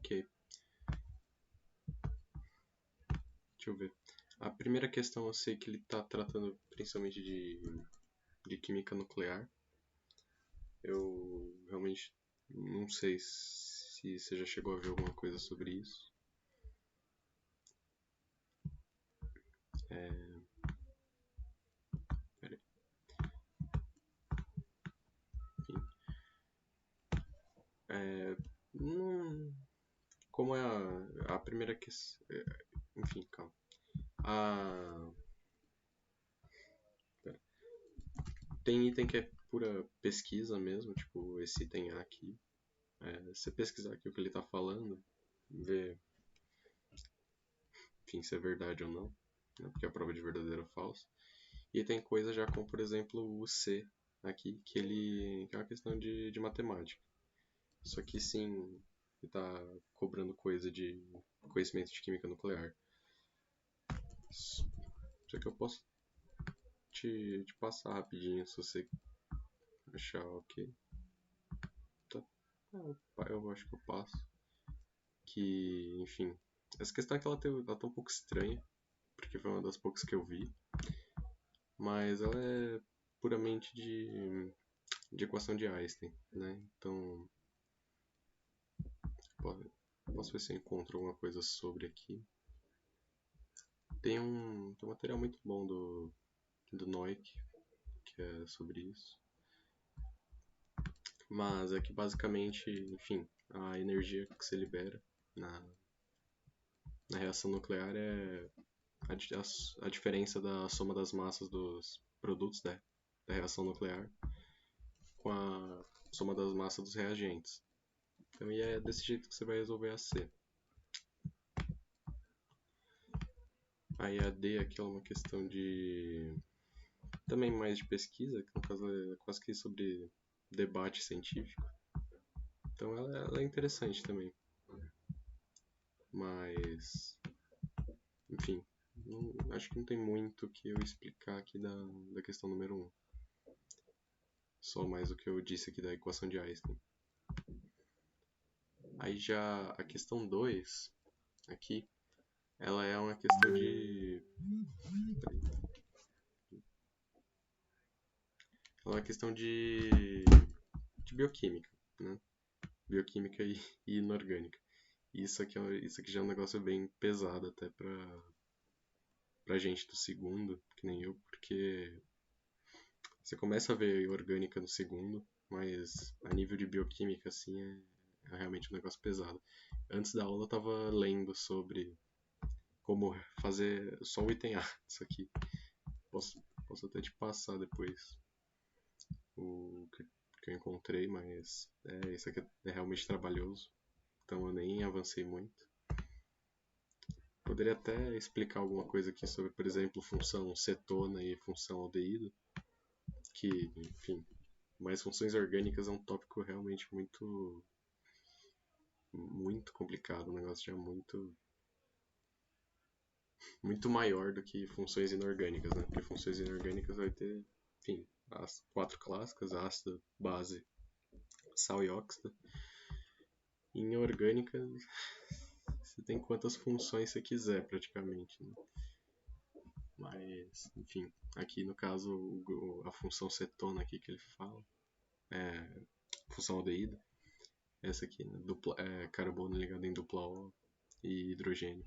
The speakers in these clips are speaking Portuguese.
Ok, deixa eu ver. A primeira questão eu sei que ele está tratando principalmente de química nuclear. Eu realmente não sei se você já chegou a ver alguma coisa sobre isso. Peraí, enfim. Não- Como é a primeira questão. Enfim, calma. A, pera. Tem item que é pura pesquisa mesmo, tipo esse item A aqui. Você pesquisar aqui o que ele está falando, ver, enfim, se é verdade ou não, né, porque é a prova de verdadeiro ou falso. E tem coisa já como, por exemplo, o C aqui, que é uma questão de matemática. Isso aqui sim, ele está cobrando coisa de conhecimento de química nuclear. Isso aqui eu posso te passar rapidinho se você achar ok. Tá. Eu acho que eu passo. Que, enfim, essa questão é que ela tá um pouco estranha, porque foi uma das poucas que eu vi, mas ela é puramente de equação de Einstein, né? Então, posso ver se eu encontro alguma coisa sobre aqui. Tem um material muito bom do Noik, que é sobre isso. Mas é que basicamente, enfim, a energia que se libera na, na reação nuclear é a diferença da soma das massas dos produtos da reação nuclear com a soma das massas dos reagentes. Então, e é desse jeito que você vai resolver a C. Aí a D aqui é uma questão de também mais de pesquisa, que no caso é quase que sobre debate científico. Então ela é interessante também. Mas, enfim, acho que não tem muito o que eu explicar aqui da questão número 1. Só mais o que eu disse aqui da equação de Einstein. Aí já a questão 2 aqui, ela é uma questão ela é uma questão de bioquímica, né? Bioquímica e inorgânica. Isso aqui já é um negócio bem pesado até pra gente do segundo, que nem eu, porque você começa a ver orgânica no segundo, mas a nível de bioquímica, assim, é realmente um negócio pesado. Antes da aula eu tava lendo sobre como fazer só o item A disso aqui. Posso até te passar depois o que eu encontrei, mas isso aqui é realmente trabalhoso, então eu nem avancei muito. Poderia até explicar alguma coisa aqui sobre, por exemplo, função cetona e função aldeído, que, enfim, mas funções orgânicas é um tópico realmente muito complicado, um negócio já muito maior do que funções inorgânicas, né? Porque funções inorgânicas vai ter, enfim, as quatro clássicas, ácido, base, sal e óxido. Em orgânica, você tem quantas funções você quiser, praticamente, né? Mas, enfim, aqui no caso, a função cetona aqui que ele fala, é função aldeído, essa aqui, né? Carbono ligado em dupla O e hidrogênio.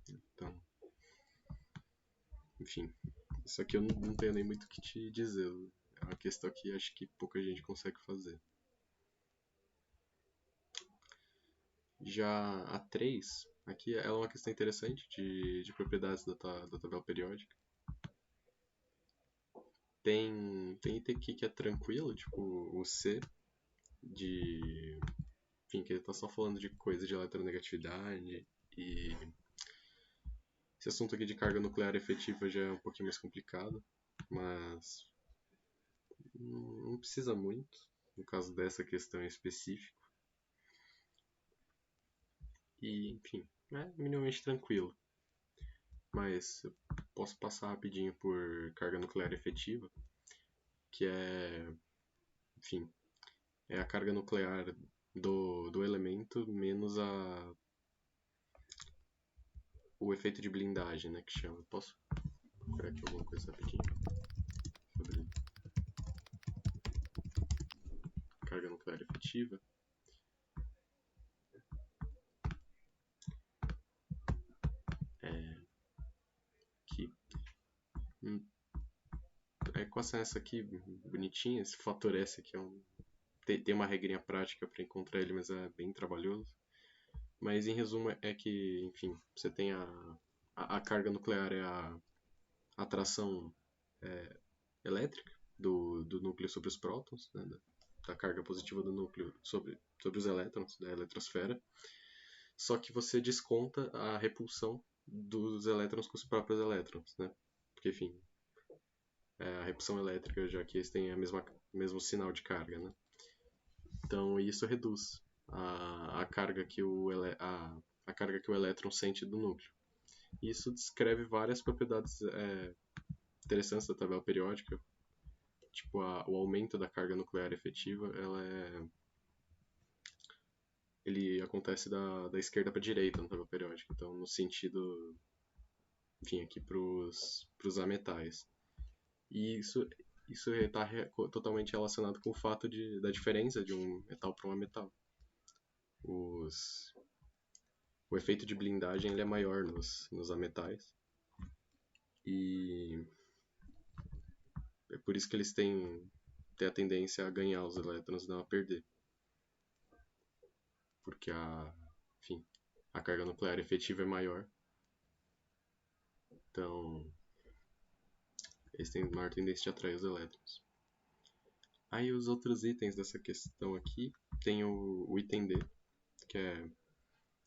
Então, enfim, isso aqui eu não tenho nem muito o que te dizer. É uma questão que acho que pouca gente consegue fazer. Já a 3, aqui ela é uma questão interessante de propriedades da tabela periódica. Tem item aqui que é tranquilo, tipo o C, enfim, que ele tá só falando de coisa de eletronegatividade e esse assunto aqui de carga nuclear efetiva já é um pouquinho mais complicado, mas não precisa muito, no caso dessa questão em específico. E, enfim, é minimamente tranquilo. Mas eu posso passar rapidinho por carga nuclear efetiva, que é, enfim, é a carga nuclear do elemento menos o efeito de blindagem, né, que chama. Posso procurar aqui alguma coisa rapidinho sobre carga nuclear efetiva? Aqui. A equação é essa aqui, bonitinha. Esse fator S aqui tem uma regrinha prática para encontrar ele, mas é bem trabalhoso. Mas em resumo é que, enfim, você tem a carga nuclear é a atração elétrica do núcleo sobre os prótons, né, da carga positiva do núcleo sobre os elétrons da eletrosfera. Só que você desconta a repulsão dos elétrons com os próprios elétrons, né? Porque, enfim, a repulsão elétrica, já que eles têm mesmo sinal de carga, né? Então isso reduz a carga que a carga que o elétron sente do núcleo. Isso descreve várias propriedades interessantes da tabela periódica, tipo o aumento da carga nuclear efetiva, ele acontece da esquerda para a direita na tabela periódica, então no sentido, enfim, aqui para os ametais. E isso está totalmente relacionado com o fato da diferença de um metal para um ametal. O efeito de blindagem ele é maior nos ametais. E é por isso que eles têm a tendência a ganhar os elétrons e não a perder. Porque enfim, a carga nuclear efetiva é maior. Então, eles têm maior tendência de atrair os elétrons. Aí os outros itens dessa questão aqui, tem o item D, que é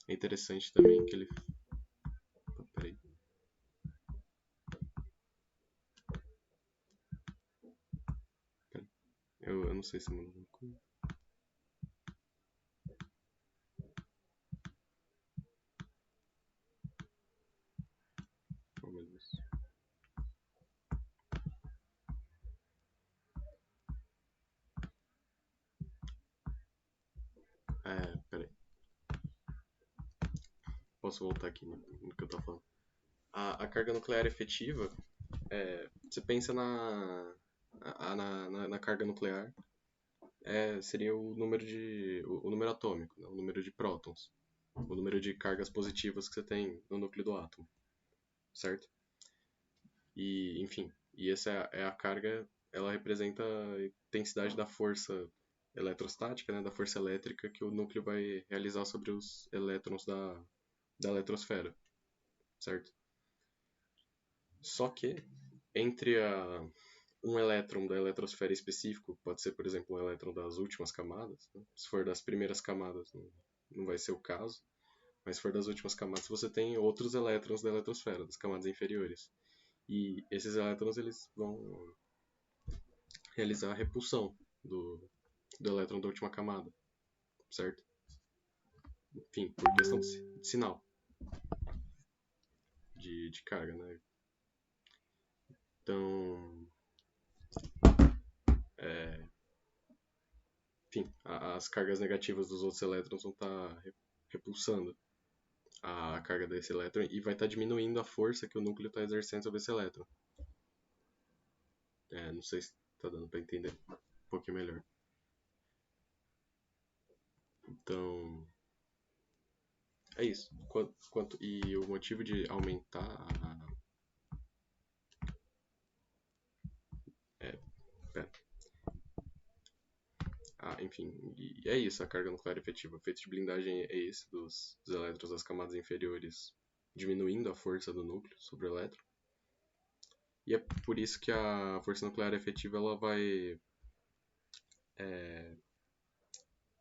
interessante também, que ele... Peraí. Eu não sei se mudou alguma coisa. Oh, meu Deus. Peraí. Posso voltar aqui no que eu tô falando. A carga nuclear efetiva, você pensa na carga nuclear, seria o número atômico, né? O número de prótons, o número de cargas positivas que você tem no núcleo do átomo, certo? E, enfim, essa é a carga, ela representa a intensidade da força eletrostática, né, da força elétrica que o núcleo vai realizar sobre os elétrons da eletrosfera, certo? Só que entre um elétron da eletrosfera específico, pode ser, por exemplo, um elétron das últimas camadas, né? Se for das primeiras camadas, não vai ser o caso, mas se for das últimas camadas, você tem outros elétrons da eletrosfera, das camadas inferiores. E esses elétrons eles vão realizar a repulsão do elétron da última camada, certo? Enfim, por questão de sinal de carga, né? Então, enfim, as cargas negativas dos outros elétrons vão estar repulsando a carga desse elétron e vai estar diminuindo a força que o núcleo está exercendo sobre esse elétron. Não sei se está dando para entender um pouquinho melhor. Então, é isso. E o motivo de aumentar pera. Enfim, e é isso, a carga nuclear efetiva. O efeito de blindagem é esse dos elétrons das camadas inferiores diminuindo a força do núcleo sobre o elétron. E é por isso que a força nuclear efetiva ela vai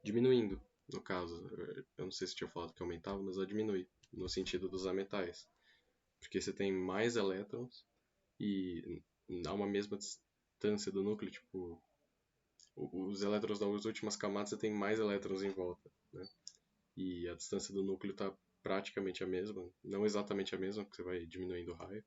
diminuindo, no caso. Eu não sei se tinha falado que aumentava, mas ela diminui, no sentido dos ametais. Porque você tem mais elétrons e a uma mesma distância do núcleo, tipo, os elétrons das últimas camadas você tem mais elétrons em volta, né? E a distância do núcleo está praticamente a mesma, não exatamente a mesma, porque você vai diminuindo o raio,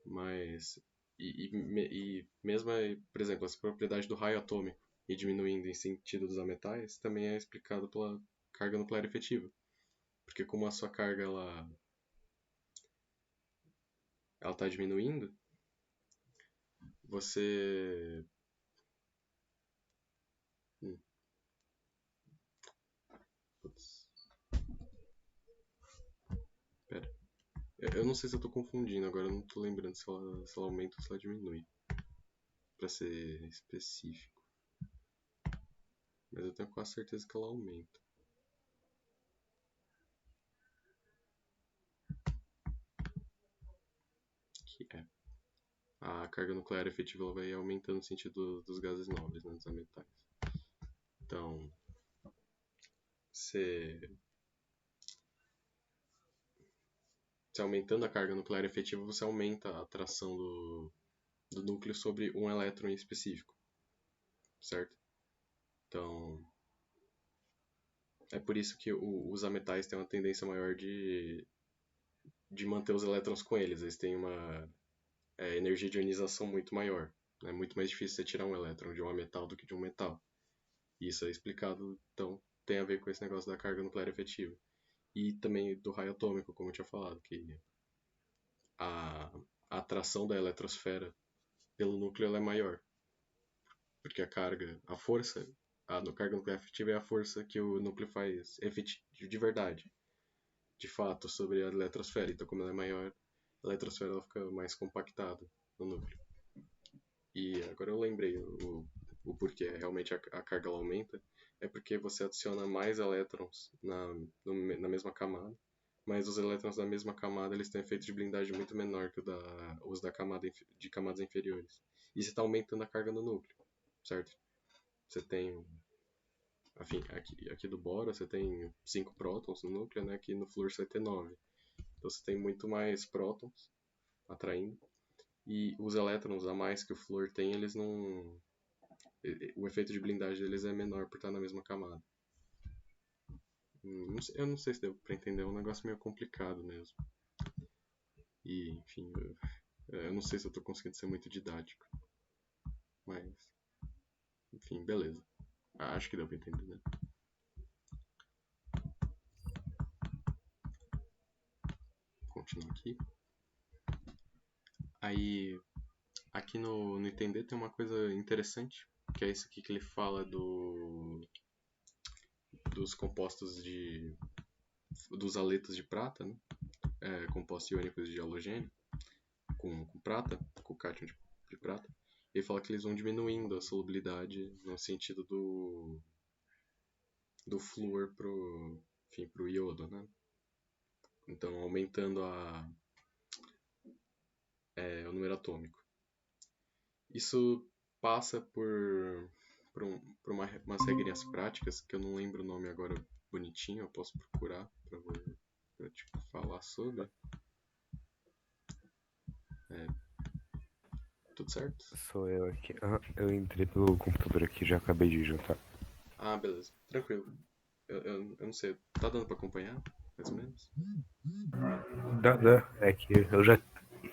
mas e mesmo, por exemplo, essa propriedade do raio atômico e diminuindo em sentido dos ametais também é explicado pela carga nuclear efetiva, porque como a sua carga ela ela está diminuindo, você... Hum, putz, pera. Eu não sei se eu tô confundindo agora, eu não tô lembrando se ela aumenta ou se ela diminui, pra ser específico. Mas eu tenho quase certeza que ela aumenta. Que é. A carga nuclear efetiva ela vai aumentando no sentido dos gases nobres, né, dos metais. Então, você aumentando a carga nuclear efetiva, você aumenta a atração do núcleo sobre um elétron em específico, certo? Então, é por isso que os ametais têm uma tendência maior de manter os elétrons com eles. Eles têm uma energia de ionização muito maior. É muito mais difícil você tirar um elétron de um ametal do que de um metal. E isso é explicado, então, tem a ver com esse negócio da carga nuclear efetiva. E também do raio atômico, como eu tinha falado, que a, a atração da eletrosfera pelo núcleo ela é maior. Porque a carga, a força, a carga nuclear efetiva é a força que o núcleo faz de verdade, de fato, sobre a eletrosfera. Então, como ela é maior, a eletrosfera ela fica mais compactada no núcleo. E agora eu lembrei o porquê realmente a carga ela aumenta. É porque você adiciona mais elétrons na mesma camada, mas os elétrons da mesma camada eles têm efeito de blindagem muito menor que os de camadas inferiores. E você está aumentando a carga no núcleo, certo? Você tem, enfim, aqui do boro você tem 5 prótons no núcleo, né? Aqui no flúor você vai ter 9. Então você tem muito mais prótons atraindo. E os elétrons a mais que o flúor tem, eles não. O efeito de blindagem deles é menor por estar na mesma camada. Eu não sei se deu pra entender, é um negócio meio complicado mesmo. E, enfim, eu não sei se eu tô conseguindo ser muito didático. Mas, enfim, beleza. Acho que deu pra entender, né? Vou continuar aqui. Aí, aqui no entender tem uma coisa interessante, que é isso aqui que ele fala dos compostos dos aletos de prata, né? Compostos iônicos de halogênio com prata, com cátion de prata. Ele fala que eles vão diminuindo a solubilidade no sentido do flúor pro iodo, né? Então, aumentando o número atômico. Isso passa por umas regrinhas práticas, que eu não lembro o nome agora bonitinho, eu posso procurar pra te falar sobre. É, tudo certo? Sou eu aqui. Eu entrei pelo computador aqui, já acabei de jantar. Ah, beleza. Tranquilo. Eu não sei. Tá dando pra acompanhar? Mais ou menos? Dá. É que eu já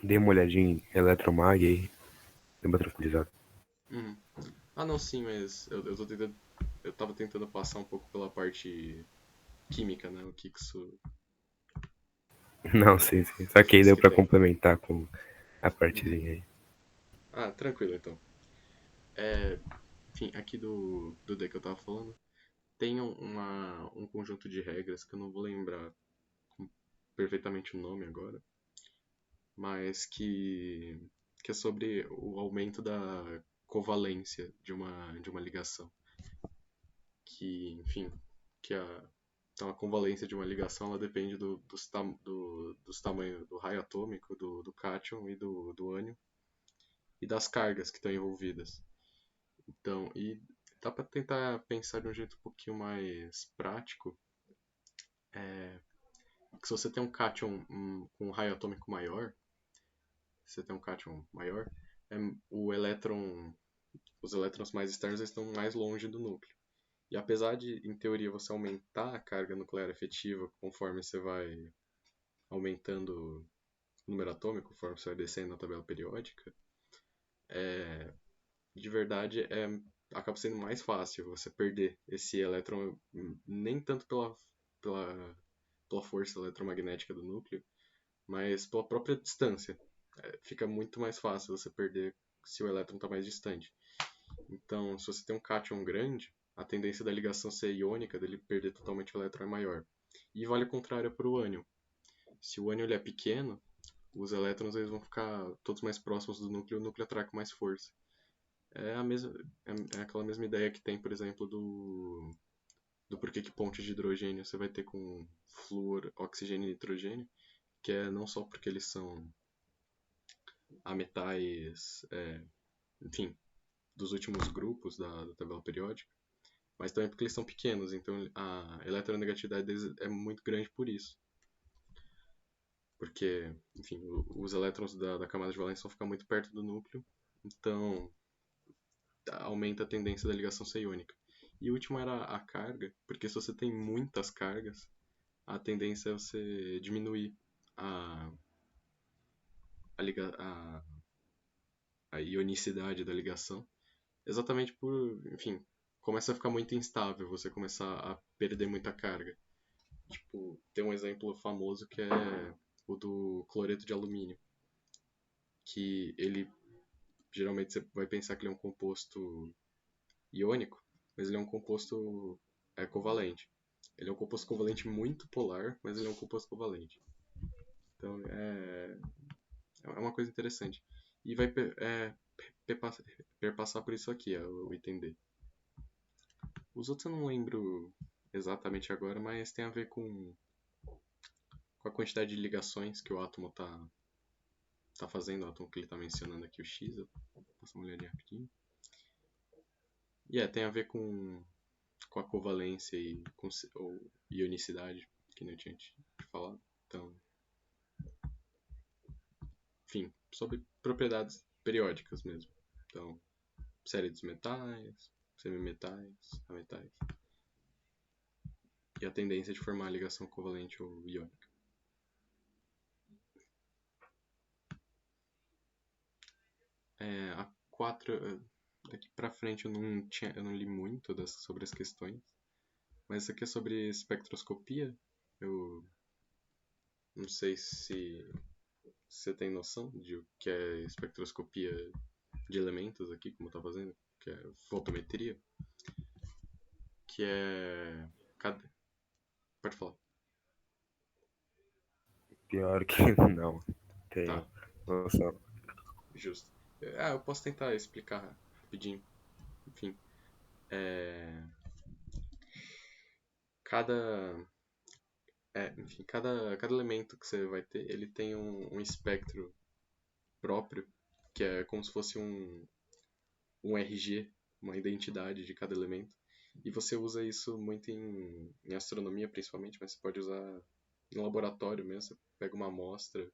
dei uma olhadinha em Eletromag aí, deu uma tranquilizada. Uhum. Ah, não, sim, mas eu tô tentando. Eu tava tentando passar um pouco pela parte química, né? O que isso Não, sim, sim. Só que aí deu que pra tem. complementar com a Uhum. partezinha aí. Ah, tranquilo então. É, enfim, aqui do D que eu tava falando, tem um conjunto de regras que eu não vou lembrar perfeitamente o nome agora, mas que é sobre o aumento da covalência de uma ligação. Que, enfim, que então a convalência de uma ligação ela depende dos tamanhos do raio atômico, do cátion e do ânion e das cargas que estão envolvidas. Então, e dá para tentar pensar de um jeito um pouquinho mais prático, que se você tem um cátion com um raio atômico maior, se você tem um cátion maior, é, o elétron, os elétrons mais externos estão mais longe do núcleo. E apesar de, em teoria, você aumentar a carga nuclear efetiva conforme você vai aumentando o número atômico, conforme você vai descendo na tabela periódica, de verdade acaba sendo mais fácil você perder esse elétron, nem tanto pela, pela força eletromagnética do núcleo, mas pela própria distância. fica muito mais fácil você perder se o elétron está mais distante. Então, se você tem um cátion grande, a tendência da ligação ser iônica, dele perder totalmente o elétron é maior. E vale o contrário para o ânion. Se o ânion ele é pequeno, os elétrons eles vão ficar todos mais próximos do núcleo e o núcleo atrai com mais força. É, a mesma, é aquela mesma ideia que tem, por exemplo, do porquê que pontes de hidrogênio você vai ter com flúor, oxigênio e nitrogênio, que é não só porque eles são ametais, enfim, dos últimos grupos da tabela periódica, mas também porque eles são pequenos, então a eletronegatividade deles é muito grande por isso. Porque, enfim, os elétrons da camada de valência vão ficar muito perto do núcleo, então aumenta a tendência da ligação ser iônica. E o último era a carga, porque se você tem muitas cargas, a tendência é você diminuir a, a, a ionicidade da ligação, exatamente por, enfim, começa a ficar muito instável, você começar a perder muita carga. Tipo, tem um exemplo famoso que é o do cloreto de alumínio, que ele geralmente você vai pensar que ele é um composto iônico, mas ele é um composto covalente. Ele é um composto covalente muito polar, mas ele é um composto covalente. Então é uma coisa interessante. E vai perpassar por isso aqui, o item D. Os outros eu não lembro exatamente agora, mas tem a ver com a quantidade de ligações que o átomo tá fazendo, o átomo que ele está mencionando aqui, o X. Eu vou passar uma olhadinha rapidinho. E tem a ver com a covalência e com ou ionicidade, que não tinha te falado. Então, enfim, sobre propriedades periódicas mesmo. Então, série dos metais, semimetais, ametais. E a tendência de formar ligação covalente ou iônica. A 4, daqui pra frente eu não li muito sobre as questões. Mas isso aqui é sobre espectroscopia. Eu não sei se você tem noção de o que é espectroscopia de elementos aqui, como está fazendo, que é fotometria, que é. Pode falar. Pior que não. Tenho Tá, noção. justo. Eu posso tentar explicar rapidinho. Enfim, é, cada. Enfim, cada elemento que você vai ter, ele tem um espectro próprio, que é como se fosse um RG, uma identidade de cada elemento. E você usa isso muito em astronomia, principalmente, mas você pode usar em laboratório mesmo. Você pega uma amostra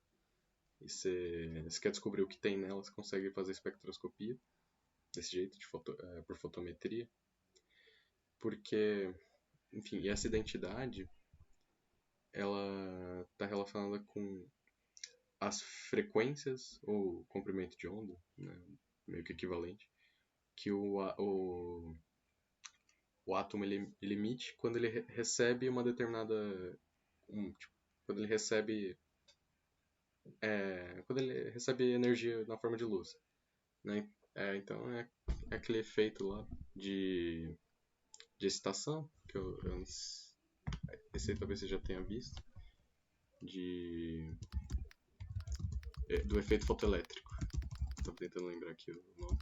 e você quer descobrir o que tem nela, você consegue fazer espectroscopia desse jeito, por fotometria. Porque, enfim, e essa identidade, ela está relacionada com as frequências, ou comprimento de onda, né, meio que equivalente, que o átomo ele emite quando ele recebe uma determinada. Tipo, quando ele recebe. Quando ele recebe energia na forma de luz. Né? Então é aquele efeito lá de excitação, que esse aí talvez você já tenha visto, do efeito fotoelétrico. Estou tentando lembrar aqui o nome.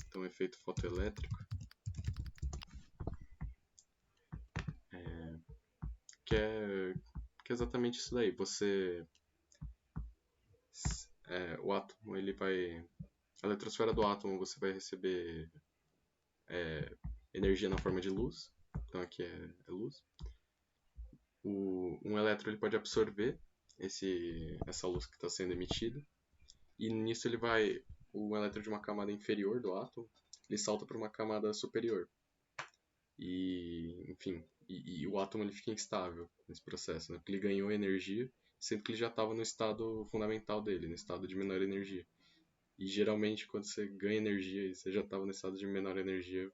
Então, efeito fotoelétrico, que é exatamente isso daí. O átomo, ele vai. A eletrosfera do átomo, você vai receber energia na forma de luz. Então, aqui é luz. Um elétron ele pode absorver essa luz que está sendo emitida. E nisso o elétron de uma camada inferior do átomo, ele salta para uma camada superior. E, enfim, e o átomo ele fica instável nesse processo, né? Porque ele ganhou energia, sendo que ele já estava no estado fundamental dele, no estado de menor energia. E geralmente quando você ganha energia e você já estava no estado de menor energia,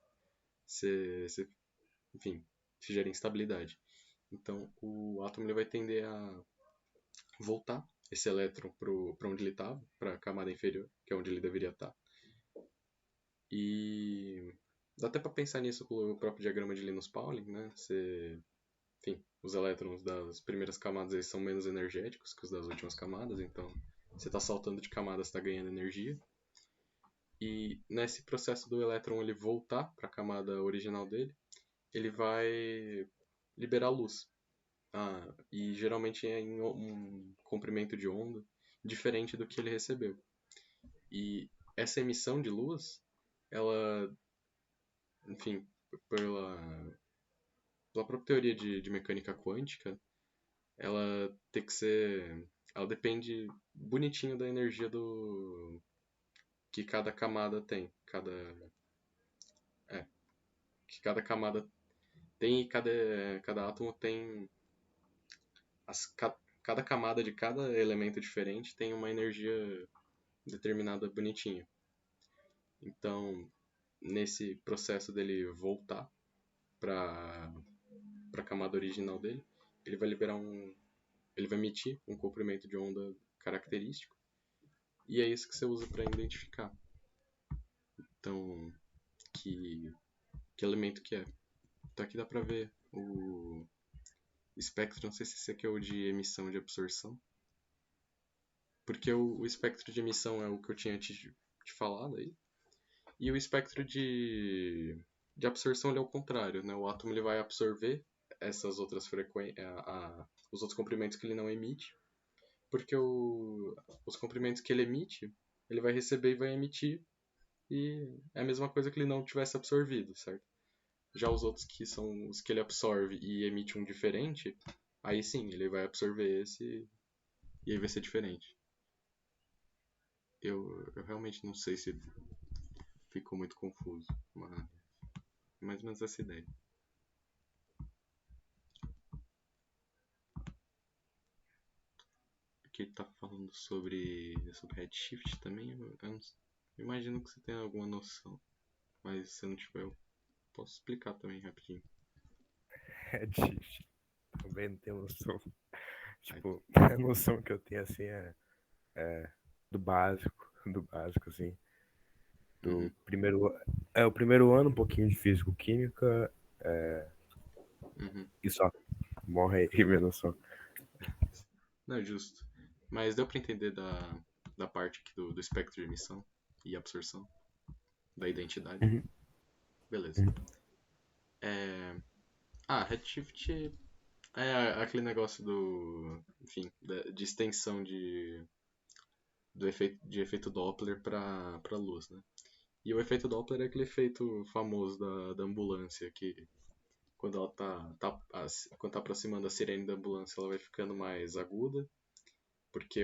enfim, se gera instabilidade. Então o átomo ele vai tender a voltar esse elétron para onde ele estava, para a camada inferior, que é onde ele deveria estar. E dá até para pensar nisso com o próprio diagrama de Linus Pauling, né? Enfim, os elétrons das primeiras camadas eles são menos energéticos que os das últimas camadas, então você está saltando de camada, você está ganhando energia. E nesse processo do elétron ele voltar para a camada original dele, ele vai liberar luz. E geralmente é em um comprimento de onda diferente do que ele recebeu. E essa emissão de luz, ela, enfim, pela, pela própria teoria de mecânica quântica, ela tem que ser. Ela depende bonitinho da energia que cada camada tem. Que cada camada tem e cada átomo tem. Cada camada de cada elemento diferente tem uma energia determinada bonitinha. Então, nesse processo dele voltar para a camada original dele, ele vai ele vai emitir um comprimento de onda característico e é isso que você usa para identificar. Então, que, que elemento que é? Então aqui dá para ver o espectro, não sei se esse aqui é o de emissão e de absorção, porque o espectro de emissão é o que eu tinha te falado aí, e o espectro de absorção ele é o contrário, né? O átomo ele vai absorver essas outras frequências, os outros comprimentos que ele não emite, porque os comprimentos que ele emite, ele vai receber e vai emitir, e é a mesma coisa que ele não tivesse absorvido, certo? Já os outros que são os que ele absorve e emite um diferente, aí sim, ele vai absorver esse e aí vai ser diferente. Eu realmente não sei se ficou muito confuso, mas mais ou menos essa ideia. Aqui ele tá falando sobre redshift também, eu imagino que você tenha alguma noção, mas se não tiver eu posso explicar também rapidinho. Redshift. Também não tenho noção. Aí, Tipo, a noção que eu tenho assim é do básico, assim. Do uhum, primeiro. É o primeiro ano, um pouquinho de físico-química uhum. e só. Morre aí, minha noção. Não, justo. Mas deu pra entender da parte aqui do espectro de emissão e absorção, da identidade. Uhum, Beleza. uhum, É... Redshift é aquele negócio enfim, de extensão de efeito Doppler para luz, né? E o efeito Doppler é aquele efeito famoso da ambulância, que quando ela quando tá aproximando a sirene da ambulância, ela vai ficando mais aguda, porque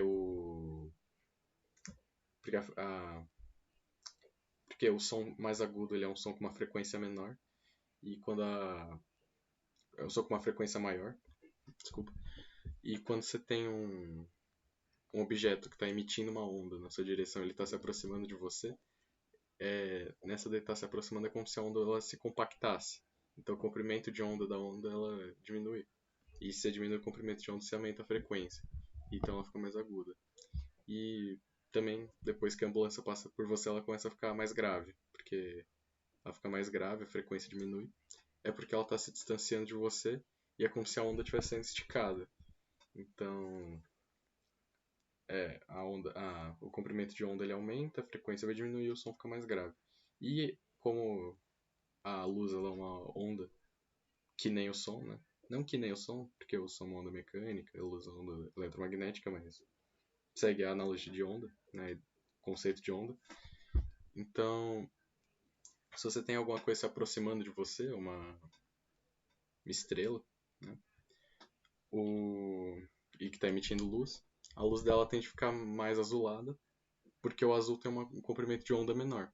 porque, porque o som mais agudo ele é um som com uma frequência menor, e quando é um som com uma frequência maior, desculpa, e quando você tem um objeto que está emitindo uma onda na sua direção, ele está se aproximando de você, nessa de estar se aproximando é como se a onda ela se compactasse. Então o comprimento de onda da onda ela diminui. E se você diminui o comprimento de onda, você aumenta a frequência. Então ela fica mais aguda. E também, depois que a ambulância passa por você, ela começa a ficar mais grave. Porque ela fica mais grave, a frequência diminui. É porque ela está se distanciando de você e é como se a onda estivesse sendo esticada. Então, o comprimento de onda ele aumenta, a frequência vai diminuir e o som fica mais grave. E como a luz ela é uma onda que nem o som, né? Não que nem o som, porque o som é uma onda mecânica, a luz é uma onda eletromagnética, mas segue a analogia de onda, né? Conceito de onda. Então, se você tem alguma coisa se aproximando de você, uma estrela, né? E que está emitindo luz, a luz dela tende a ficar mais azulada, porque o azul tem um comprimento de onda menor.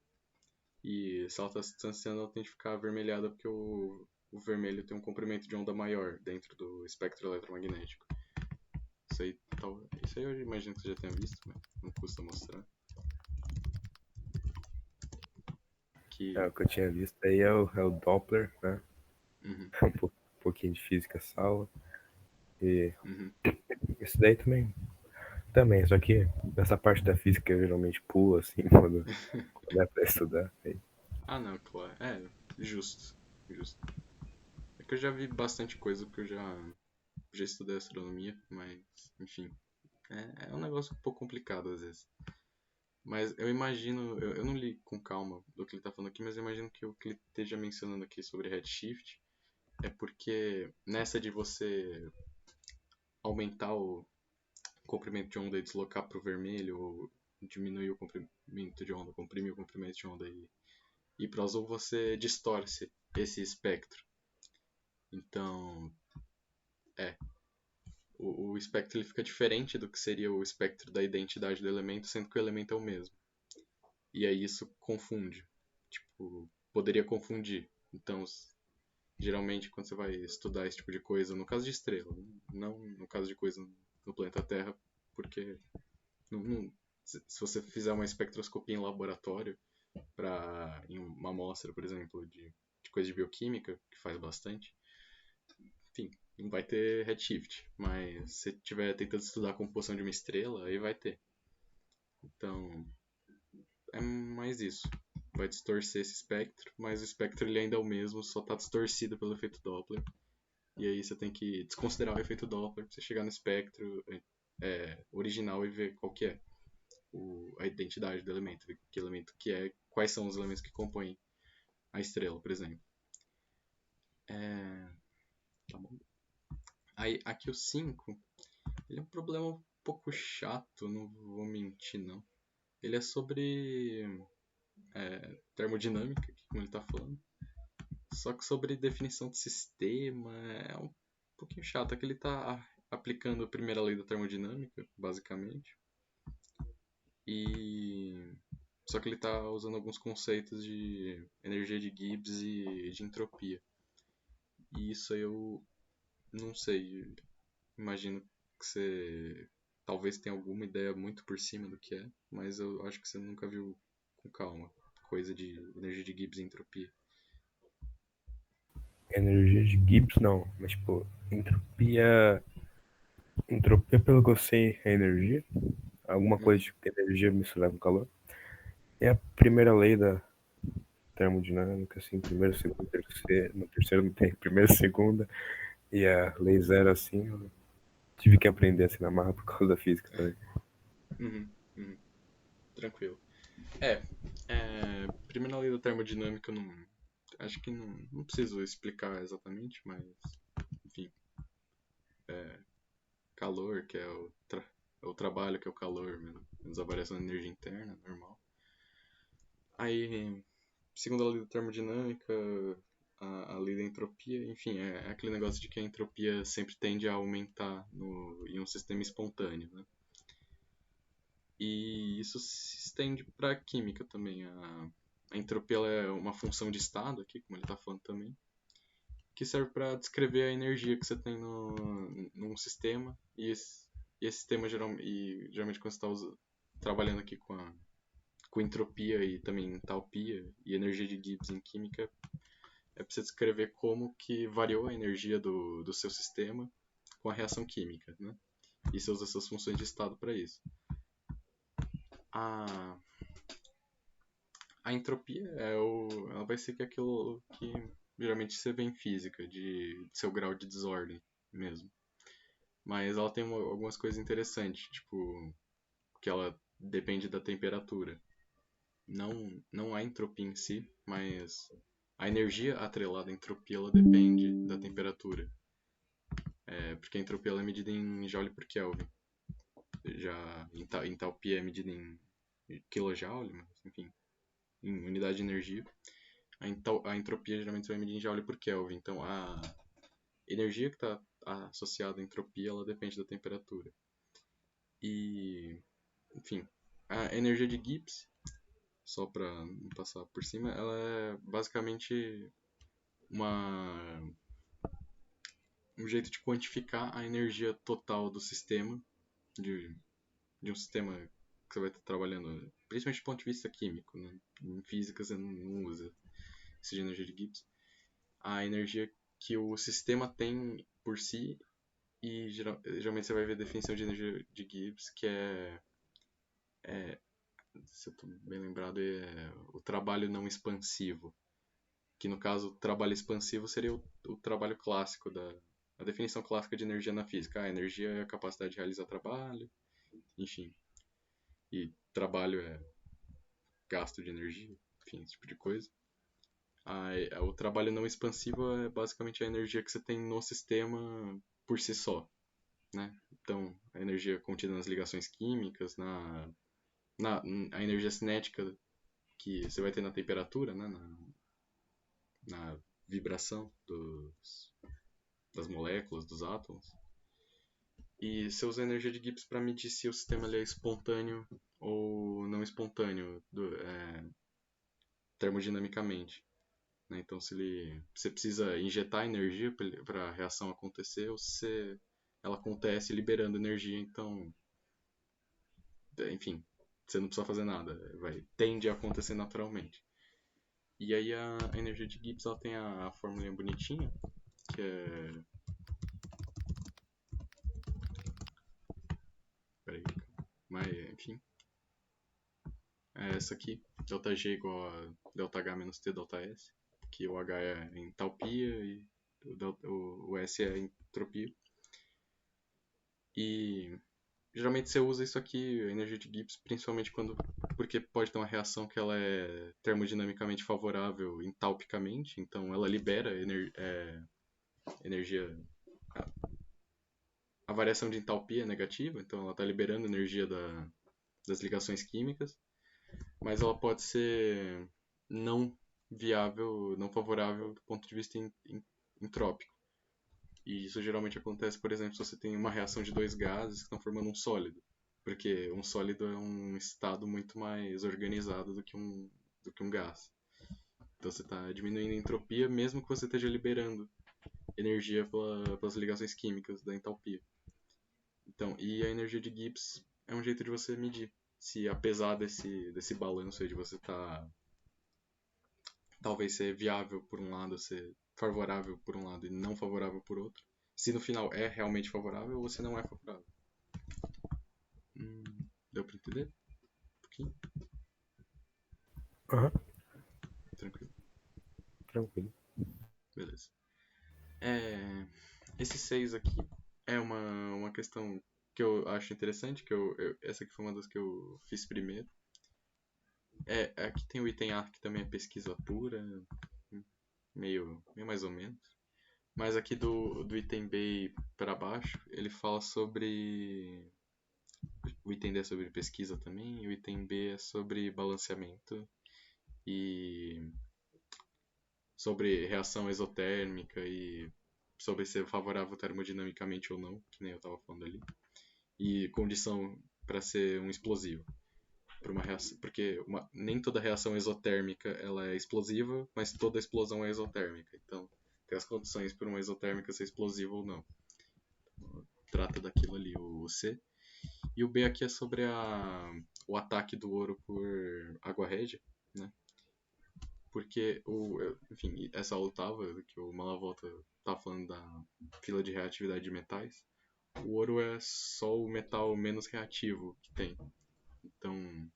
E se ela está se distanciando, ela tende a ficar avermelhada porque o vermelho tem um comprimento de onda maior dentro do espectro eletromagnético. Isso aí eu imagino que você já tenha visto, mas não custa mostrar. o Que. que eu tinha visto aí é o Doppler, né? Uhum, Pouquinho de física salva. E uhum, esse daí também Também, só que essa parte da física eu geralmente pulo, assim, quando é pra estudar. Ah, não, claro. É, justo. Justo. É que eu já vi bastante coisa porque eu já estudei astronomia, mas, enfim. É um negócio um pouco complicado às vezes. Mas eu imagino, eu não li com calma do que ele está falando aqui, mas eu imagino que o que ele esteja mencionando aqui sobre redshift é porque nessa de você aumentar o comprimento de onda e deslocar para o vermelho, ou diminuir o comprimento de onda, comprimir o comprimento de onda e ir para o azul, você distorce esse espectro. Então, é, o espectro ele fica diferente do que seria o espectro da identidade do elemento, sendo que o elemento é o mesmo. E aí isso confunde. Tipo, poderia confundir. Então, geralmente quando você vai estudar esse tipo de coisa, no caso de estrela, não no caso de coisa no planeta Terra, porque se você fizer uma espectroscopia em laboratório em uma amostra, por exemplo, de coisa de bioquímica, que faz bastante, enfim, não vai ter redshift, mas se estiver tentando estudar a composição de uma estrela, aí vai ter. Então, é mais isso. Vai distorcer esse espectro, mas o espectro ele ainda é o mesmo, só está distorcido pelo efeito Doppler. E aí você tem que desconsiderar o efeito Doppler para você chegar no espectro original e ver qual que é a identidade do elemento, ver que elemento que é, quais são os elementos que compõem a estrela, por exemplo. É, tá bom. Aí, aqui o 5 ele é um problema um pouco chato, não vou mentir não. Ele é sobre termodinâmica, como ele está falando. Só que sobre definição de sistema é um pouquinho chato. É que ele está aplicando a primeira lei da termodinâmica, basicamente. E só que ele está usando alguns conceitos de energia de Gibbs e de entropia. E isso aí eu não sei. Imagino que você talvez tenha alguma ideia muito por cima do que é, mas eu acho que você nunca viu com calma coisa de energia de Gibbs e entropia. Energia de Gibbs, não. Mas, tipo, entropia. Entropia, pelo que eu sei, é energia. Alguma coisa Uhum. tipo de energia misturada com calor. É a primeira lei da termodinâmica, assim, primeiro, segundo, terceiro. No terceiro não tem primeira, segunda. E a lei zero, assim, eu tive que aprender assim na marra por causa da física também. Uhum. Uhum. Tranquilo. Primeiro na lei da termodinâmica, eu não, acho que não preciso explicar exatamente, mas, enfim, calor, que é é o trabalho, que é o calor, menos a variação de energia interna, normal. Aí, segundo a lei da termodinâmica, a lei da entropia, enfim, é aquele negócio de que a entropia sempre tende a aumentar em um sistema espontâneo, né? E isso se estende para a química também. A entropia ela é uma função de estado, aqui, como ele está falando também, que serve para descrever a energia que você tem num sistema. E esse sistema geralmente quando você está trabalhando aqui com entropia e também entalpia e energia de Gibbs em química, é para você descrever como que variou a energia do seu sistema com a reação química, né? E você usa essas funções de estado para isso. A, a entropia ela vai ser aquilo que geralmente você vê em física, de seu grau de desordem mesmo. Mas ela tem algumas coisas interessantes, tipo, que ela depende da temperatura. Não a entropia em si, mas a energia atrelada à entropia ela depende da temperatura. Porque a entropia ela é medida em Joule por Kelvin. Já a entalpia é medida em kilojoule, mas enfim, em unidade de energia. A entropia geralmente vai medir em Joule por Kelvin. Então a energia que está associada à entropia ela depende da temperatura. E, enfim, a energia de Gibbs, só para não passar por cima, ela é basicamente uma, um jeito de quantificar a energia total do sistema, de, de um sistema que você vai estar trabalhando, principalmente do ponto de vista químico. Né? Em física você não usa esse de energia de Gibbs. A energia que o sistema tem por si E geralmente você vai ver definição de energia de Gibbs, que é se eu tô bem lembrado, é o trabalho não expansivo. Que no caso, o trabalho expansivo seria o trabalho clássico a definição clássica de energia na física. A energia é a capacidade de realizar trabalho, enfim. E trabalho é gasto de energia, enfim, esse tipo de coisa. O trabalho não expansivo é basicamente a energia que você tem no sistema por si só, né? Então, a energia contida nas ligações químicas, na a energia cinética que você vai ter na temperatura, né? Na vibração das moléculas, dos átomos. E você usa a energia de Gibbs para medir se o sistema ele é espontâneo ou não espontâneo termodinamicamente. Né? Então, se você precisa injetar energia para a reação acontecer, ou se ela acontece liberando energia, então, enfim, você não precisa fazer nada, tende a acontecer naturalmente. E aí a energia de Gibbs ela tem a fórmula bonitinha, que é. Peraí, mas enfim, é essa aqui, ΔG igual a ΔH menos T ΔS, que o H é entalpia e o S é entropia. E geralmente você usa isso aqui, a energia de Gibbs, principalmente porque pode ter uma reação que ela é termodinamicamente favorável entalpicamente, então ela libera energia. A variação de entalpia é negativa, então ela está liberando energia das ligações químicas, mas ela pode ser não viável, não favorável do ponto de vista entrópico. E isso geralmente acontece, por exemplo, se você tem uma reação de dois gases que estão formando um sólido. Porque um sólido é um estado muito mais organizado do que um gás. Então você está diminuindo a entropia mesmo que você esteja liberando energia pelas ligações químicas da entalpia. Então, e a energia de Gibbs é um jeito de você medir se apesar desse balanço aí de você talvez ser viável por um lado, ser favorável por um lado e não favorável por outro, se no final é realmente favorável ou se não é favorável. Hum, Deu pra entender? Um pouquinho? Aham, Tranquilo? tranquilo. Beleza. É, esses seis aqui é uma questão que eu acho interessante, essa aqui foi uma das que eu fiz primeiro. Aqui tem o item A, que também é pesquisa pura, meio mais ou menos. Mas aqui do item B para baixo, ele fala sobre. O item D é sobre pesquisa também, e o item B é sobre balanceamento e sobre reação exotérmica e sobre ser favorável termodinamicamente ou não, que nem eu estava falando ali, e condição para ser um explosivo. Uma reação, porque nem toda reação exotérmica ela é explosiva, mas toda explosão é exotérmica. Então, tem as condições para uma exotérmica ser explosiva ou não. Trata daquilo ali, o C. E o B aqui é sobre o ataque do ouro por água régia, né? Porque, enfim, essa aula tava, que o Malavolta tava falando da fila de reatividade de metais. O ouro é só o metal menos reativo que tem. Então,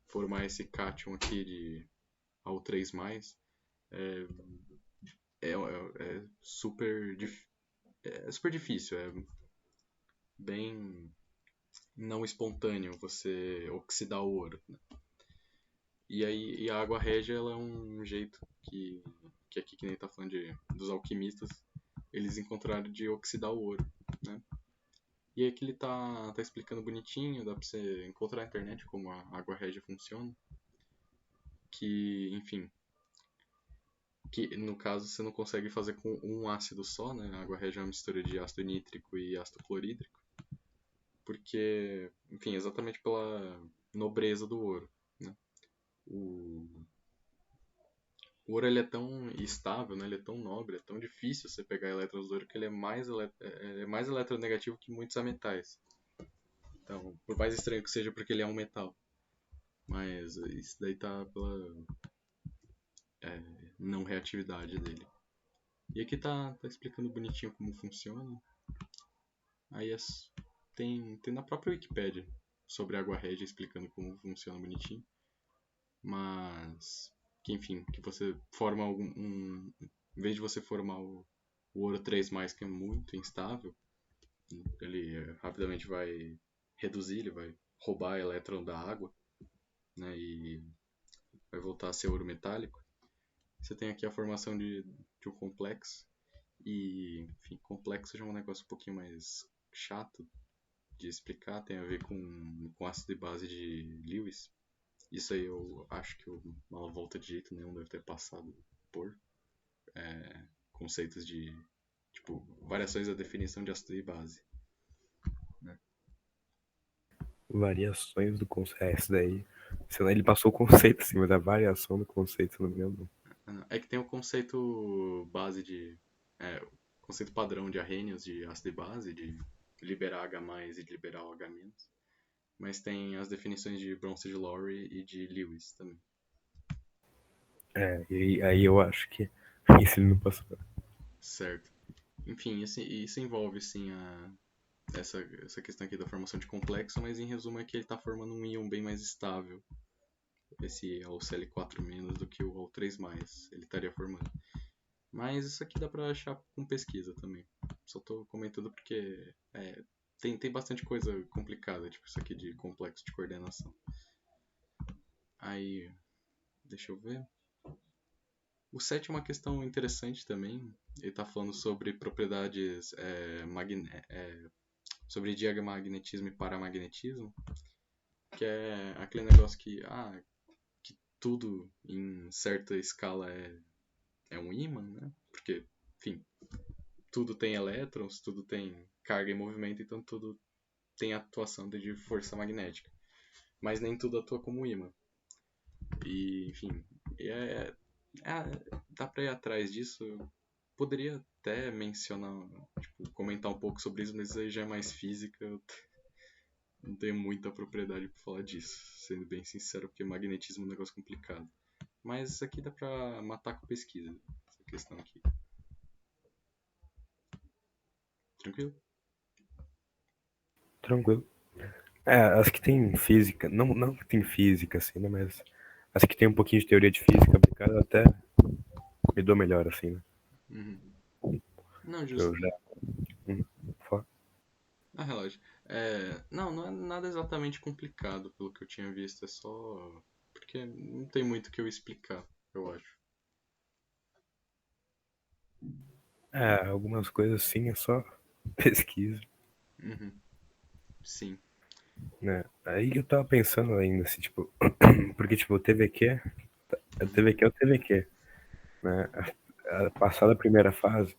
formar esse cátion aqui de AU3+, é, é super difícil, é bem não espontâneo você oxidar o ouro, né? E aí e a água régia ela é um jeito que aqui que nem tá falando dos alquimistas, eles encontraram de oxidar o ouro, né? E aí que ele tá explicando bonitinho, dá pra você encontrar na internet como a água régia funciona, que, enfim, que no caso você não consegue fazer com um ácido só, né? A água régia é uma mistura de ácido nítrico e ácido clorídrico, porque, enfim, exatamente pela nobreza do ouro, né? O, o ouro ele é tão estável, né? Ele é tão nobre, é tão difícil você pegar elétrons do ouro que ele é mais eletronegativo que muitos metais. Então, por mais estranho que seja, porque ele é um metal. Mas isso daí tá pela não reatividade dele. E aqui tá explicando bonitinho como funciona. Aí tem na própria Wikipédia sobre água régia explicando como funciona bonitinho. Mas que enfim, que você forma em vez de você formar o ouro 3 que é muito instável, ele rapidamente vai reduzir, ele vai roubar elétron da água, né, e vai voltar a ser ouro metálico. Você tem aqui a formação de um complexo, e enfim, complexo já é um negócio um pouquinho mais chato de explicar, tem a ver com ácido de base de Lewis. Isso aí eu acho que o Mal Volta de jeito nenhum deve ter passado por conceitos de, tipo, variações da definição de ácido de base, né? Variações do conceito. É, isso daí. Senão ele passou o conceito assim, mas a variação do conceito não lembro. É que tem o conceito base de. O conceito padrão de Arrhenius de ácido de base, de liberar H e de liberar o H-. Mas tem as definições de Bronsted-Lowry e de Lewis também. É, e aí eu acho que isso ele não passou. Certo. Enfim, isso envolve sim essa questão aqui da formação de complexo, mas em resumo é que ele está formando um íon bem mais estável. Esse AlCl4- do que o Al3+, ele estaria formando. Mas isso aqui dá pra achar com pesquisa também. Só tô comentando porque tem bastante coisa complicada, tipo isso aqui de complexo de coordenação. Aí, deixa eu ver. O 7 é uma questão interessante também. Ele está falando sobre propriedades sobre diamagnetismo e paramagnetismo, que é aquele negócio que tudo em certa escala é um ímã, né? Porque, enfim, tudo tem elétrons, tudo tem carga e movimento, então tudo tem atuação de força magnética. Mas nem tudo atua como ímã. E, enfim, dá pra ir atrás disso. Eu poderia até mencionar, tipo, comentar um pouco sobre isso, mas isso aí já é mais física. Eu não tenho muita propriedade pra falar disso, sendo bem sincero, porque magnetismo é um negócio complicado. Mas isso aqui dá pra matar com pesquisa, essa questão aqui. Tranquilo? Tranquilo. É, as que tem física, não que tem física, assim, né? Mas as que tem um pouquinho de teoria de física aplicada até me dou melhor, assim, né? Uhum. Não, Eu justo. já. Hum, fa- Ah, relógio. Não é nada exatamente complicado pelo que eu tinha visto, é só. Porque não tem muito o que eu explicar, eu acho. É, algumas coisas sim, é só pesquisa, Uhum. Sim. né? Aí eu tava pensando ainda, assim, tipo, porque, tipo, o TVQ, o Uhum. TVQ é o TVQ, né? Passar da primeira fase,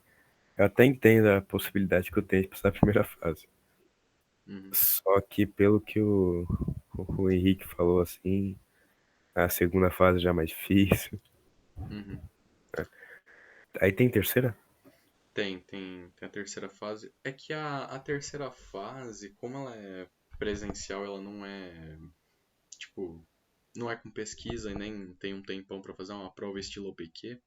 eu até entendo a possibilidade que eu tenho de passar da primeira fase. Uhum. Só que pelo que o Henrique falou, assim, a segunda fase já é mais difícil. Uhum. Aí tem terceira? Tem a terceira fase. É que a terceira fase, como ela é presencial, ela não é, tipo, não é com pesquisa e nem tem um tempão pra fazer uma prova estilo OBQ.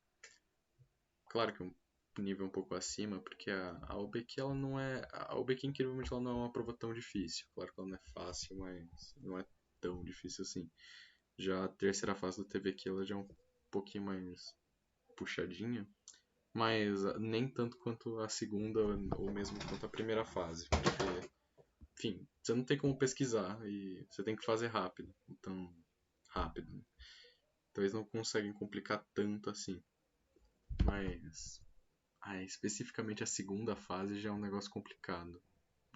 Claro que é um nível um pouco acima, porque a OBQ ela não é. A OBQ, incrivelmente, ela não é uma prova tão difícil. Claro que ela não é fácil, mas não é tão difícil assim. Já a terceira fase do TVQ ela já é um pouquinho mais puxadinha, mas nem tanto quanto a segunda ou mesmo quanto a primeira fase. Porque, enfim, você não tem como pesquisar e você tem que fazer rápido. Então, rápido. Então eles não conseguem complicar tanto assim. Mas especificamente a segunda fase já é um negócio complicado,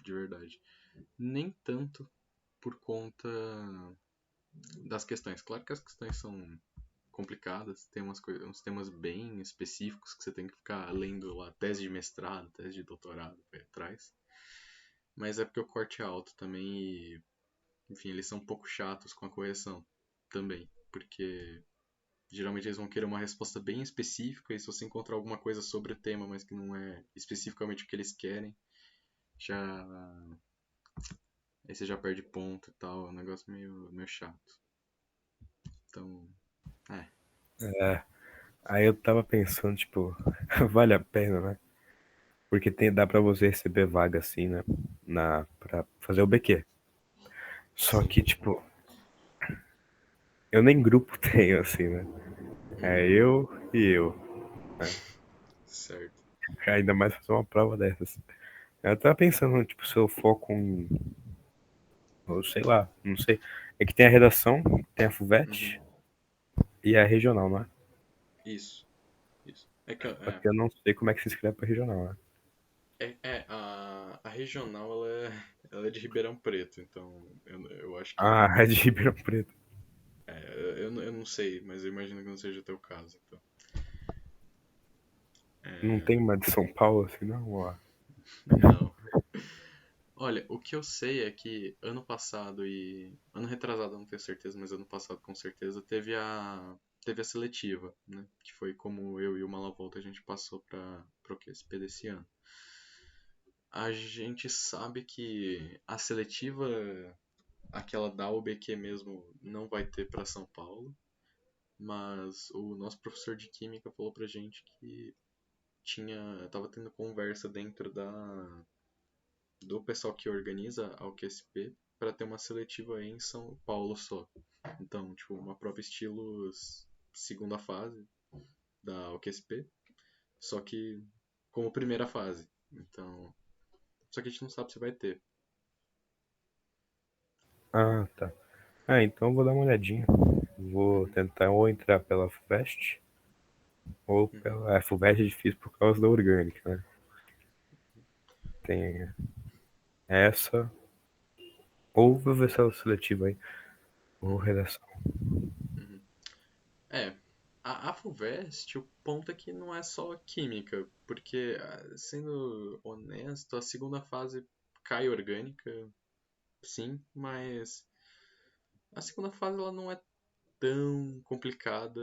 de verdade. Nem tanto por conta das questões. Claro que as questões são complicadas, tem uns temas bem específicos que você tem que ficar lendo lá, tese de mestrado, tese de doutorado atrás. Mas é porque o corte é alto também e, enfim, eles são um pouco chatos com a correção também, porque geralmente eles vão querer uma resposta bem específica e se você encontrar alguma coisa sobre o tema, mas que não é especificamente o que eles querem, já aí você já perde ponto e tal, é um negócio meio chato. Então, é. É. Aí eu tava pensando, tipo, vale a pena, né? Porque dá pra você receber vaga assim, né? Pra fazer o BQ. Só Sim. que, tipo, eu nem grupo tenho, assim, né? É Uhum. eu, né? Certo. Ainda mais fazer uma prova dessas. Eu tava pensando, tipo, se eu foco em. Eu sei lá, não sei. É que tem a redação, tem a Uhum. FUVEST e a regional, né? Isso. Isso. É que, Só que eu não sei como é que se inscreve pra regional, né? a regional ela é de Ribeirão Preto, então eu acho Ah, que. é de Ribeirão Preto. Eu não sei, mas eu imagino que não seja o teu caso. Então. Não É, tem uma de São Paulo, assim, não? Ó. não. Olha, o que eu sei é que ano passado e. Ano retrasado, eu não tenho certeza, mas ano passado com certeza teve a seletiva, né? Que foi como eu e o Malavolta a gente passou para o QSP desse ano. A gente sabe que a seletiva, aquela da UBQ mesmo, não vai ter para São Paulo, mas o nosso professor de química falou pra gente que tava tendo conversa dentro do pessoal que organiza a UQSP para ter uma seletiva em São Paulo só. Então, tipo, uma prova estilo segunda fase da UQSP, só que como primeira fase. Então, só que a gente não sabe se vai ter. Ah, tá. Ah, então eu vou dar uma olhadinha. Vou Uhum, tentar ou entrar pela FUVEST ou uhum, pela. A FUVEST é difícil por causa da orgânica, né? Tem essa. Ou vou ver se é seletiva aí. Ou uhum, redação. uhum. É, a FUVEST, o ponto é que não é só química, porque, sendo honesto, a segunda fase cai orgânica, sim, mas a segunda fase ela não é tão complicada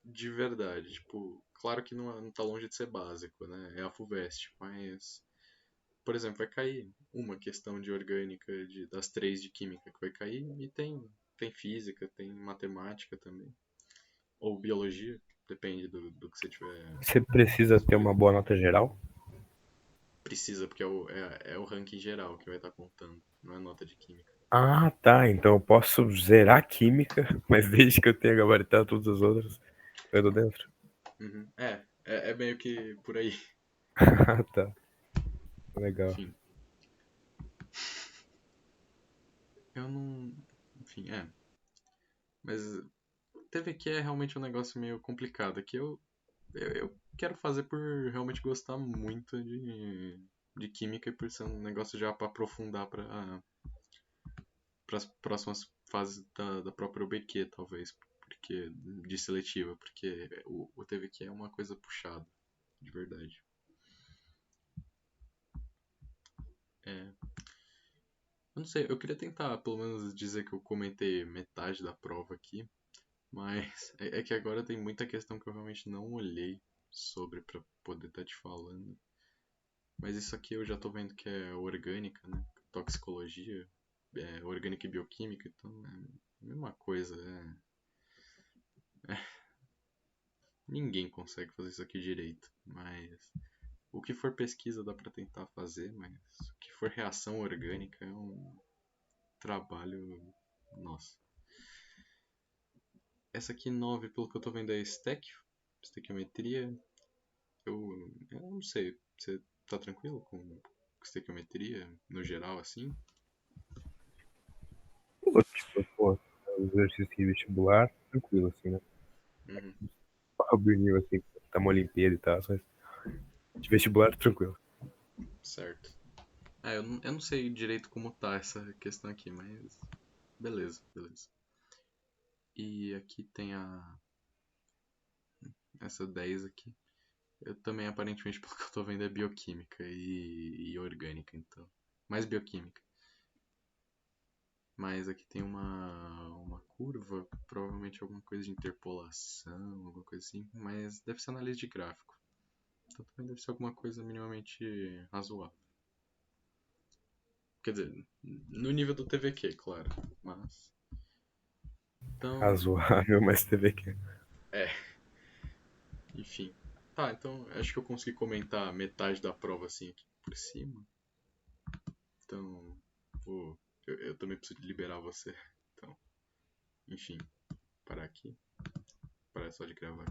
de verdade. Tipo, claro que não tá longe de ser básico, né? É a FUVEST, mas, por exemplo, vai cair uma questão de orgânica das três de química que vai cair e tem física, tem matemática também. Ou biologia, depende do que você tiver Você precisa ter uma escolhendo. boa nota geral? Precisa, porque é o ranking geral que vai estar contando, não é nota de química. Ah, tá. Então eu posso zerar química, mas desde que eu tenha gabaritado todas as outras, eu tô dentro. Uhum. É meio que por aí. Ah, tá. Legal. Enfim, eu não. Enfim, é. Mas teve que é realmente um negócio meio complicado. Que eu quero fazer por realmente gostar muito de química e por ser um negócio já para aprofundar para as próximas fases da própria UBQ, talvez. Porque, de seletiva, porque o TVQ é uma coisa puxada, de verdade. É, eu não sei, eu queria tentar pelo menos dizer que eu comentei metade da prova aqui, mas é que agora tem muita questão que eu realmente não olhei sobre para poder estar te falando. Mas isso aqui eu já tô vendo que é orgânica, né? Toxicologia, orgânica e bioquímica, então é a mesma coisa. Ninguém consegue fazer isso aqui direito, mas o que for pesquisa dá pra tentar fazer, mas o que for reação orgânica é um trabalho. Nossa. Essa aqui 9 pelo que eu tô vendo, é estequiometria. Eu não sei, você tá tranquilo com estequiometria no geral assim? Pô, tipo, pô, os exercícios de vestibular, tranquilo, assim, né? Uhum, Sobe o nível, assim, tá uma Olimpíada e tal, mas de vestibular, tranquilo. certo. Eu não sei direito como tá essa questão aqui, mas beleza, beleza. E aqui tem essa 10 aqui. Eu também, aparentemente, pelo que eu tô vendo, é bioquímica e orgânica, então. Mais bioquímica. Mas aqui tem uma curva, provavelmente alguma coisa de interpolação, alguma coisa assim, mas deve ser análise de gráfico. Então também deve ser alguma coisa minimamente razoável. Quer dizer, no nível do TVQ, claro. Mas. Então. Razoável, mas teve que. É, enfim. Tá, então acho que eu consegui comentar metade da prova assim aqui por cima. Então, eu também preciso liberar você. Então, enfim, parar aqui. Parar só de gravar.